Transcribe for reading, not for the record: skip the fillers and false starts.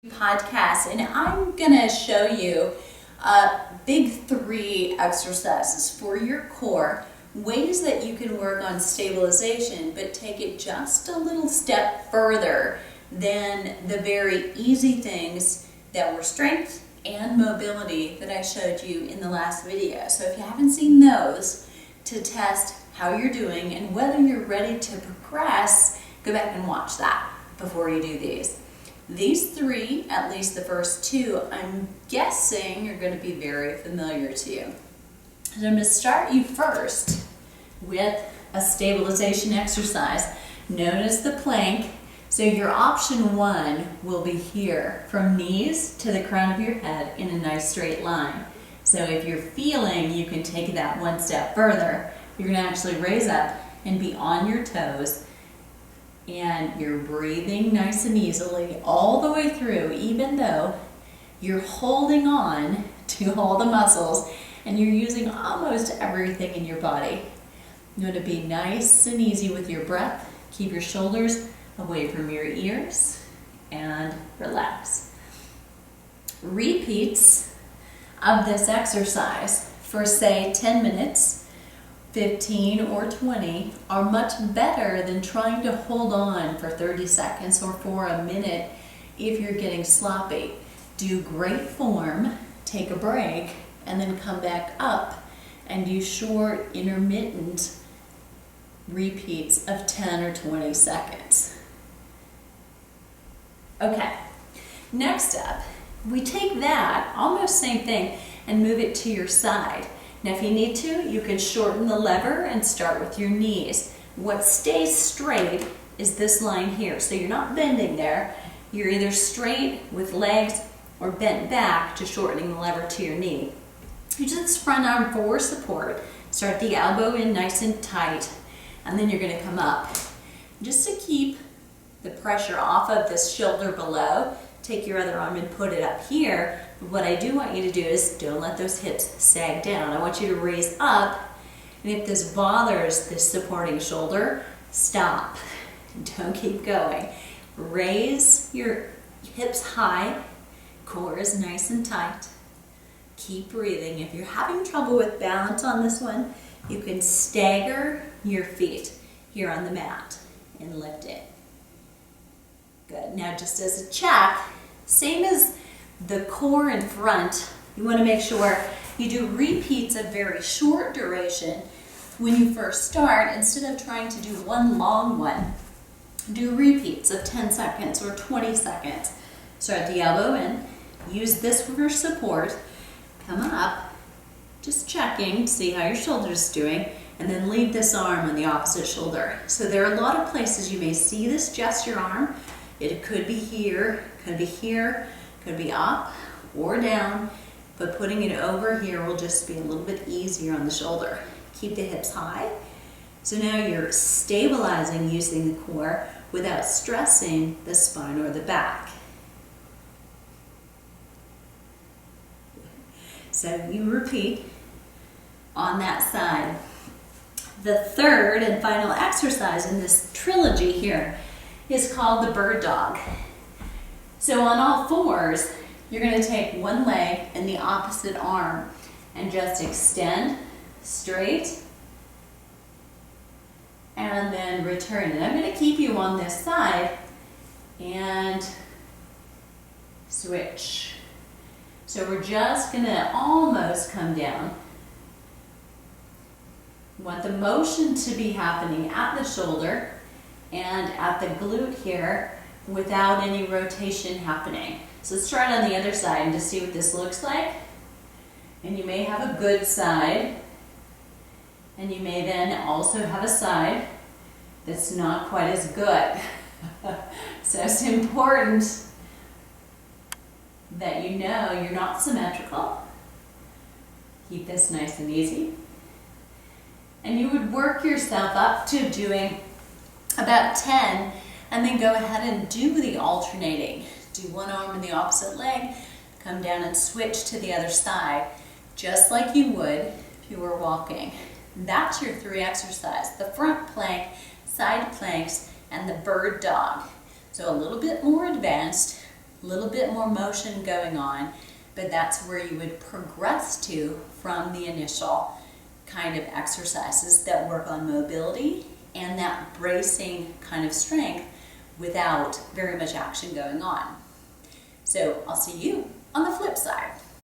Podcast, and I'm gonna show you big three exercises for your core, ways that you can work on stabilization but take it just a little step further than the very easy things that were strength and mobility that I showed you in the last video. So if you haven't seen those, to test how you're doing and whether you're ready to progress, go back and watch that before you do these. These three, at least the first two, I'm guessing are going to be very familiar to you. So I'm going to start you first with a stabilization exercise known as the plank. So your option one will be here, from knees to the crown of your head in a nice straight line. So if you're feeling you can take that one step further, you're going to actually raise up and be on your toes. And you're breathing nice and easily all the way through, even though you're holding on to all the muscles and you're using almost everything in your body. You want to be nice and easy with your breath. Keep your shoulders away from your ears and relax. Repeats of this exercise for, say, 10 minutes, 15 or 20 are much better than trying to hold on for 30 seconds or for a minute if you're getting sloppy. Do great form, take a break, and then come back up and do short, intermittent repeats of 10 or 20 seconds. Okay, next up, we take that, almost same thing, and move it to your side. Now if you need to, you can shorten the lever and start with your knees. What stays straight is this line here. So you're not bending there. You're either straight with legs or bent back to shortening the lever to your knee. Use this front arm for support. Start the elbow in nice and tight, and then you're going to come up. Just to keep the pressure off of this shoulder below, take your other arm and put it up here. What I do want you to do is don't let those hips sag down. I want you to raise up, and if this bothers this supporting shoulder, stop. Don't keep going. Raise your hips high, core is nice and tight. Keep breathing. If you're having trouble with balance on this one, you can stagger your feet here on the mat and lift it. Good. Now just as a check, same as the core in front, you want to make sure you do repeats of very short duration when you first start. Instead of trying to do one long one, do repeats of 10 seconds or 20 seconds. Start the elbow in, use this for support, come up, just checking, see how your shoulder's doing, and then leave this arm on the opposite shoulder. So there are a lot of places you may see this gesture arm. It could be here, could be up or down, but putting it over here will just be a little bit easier on the shoulder. Keep the hips high. So now you're stabilizing using the core without stressing the spine or the back. So you repeat on that side. The third and final exercise in this trilogy here is called the bird dog. So on all fours, you're going to take one leg and the opposite arm and just extend straight and then return. And I'm going to keep you on this side and switch. So we're just going to almost come down. You want the motion to be happening at the shoulder and at the glute here without any rotation happening. So let's try it on the other side and just see what this looks like. And you may have a good side, and you may then also have a side that's not quite as good. So it's important that you know you're not symmetrical. Keep this nice and easy. And you would work yourself up to doing about 10, and then go ahead and do the alternating. Do one arm in the opposite leg, come down and switch to the other side, just like you would if you were walking. That's your three exercises: the front plank, side planks, and the bird dog. So a little bit more advanced, a little bit more motion going on, but that's where you would progress to from the initial kind of exercises that work on mobility and that bracing kind of strength without very much action going on. So I'll see you on the flip side.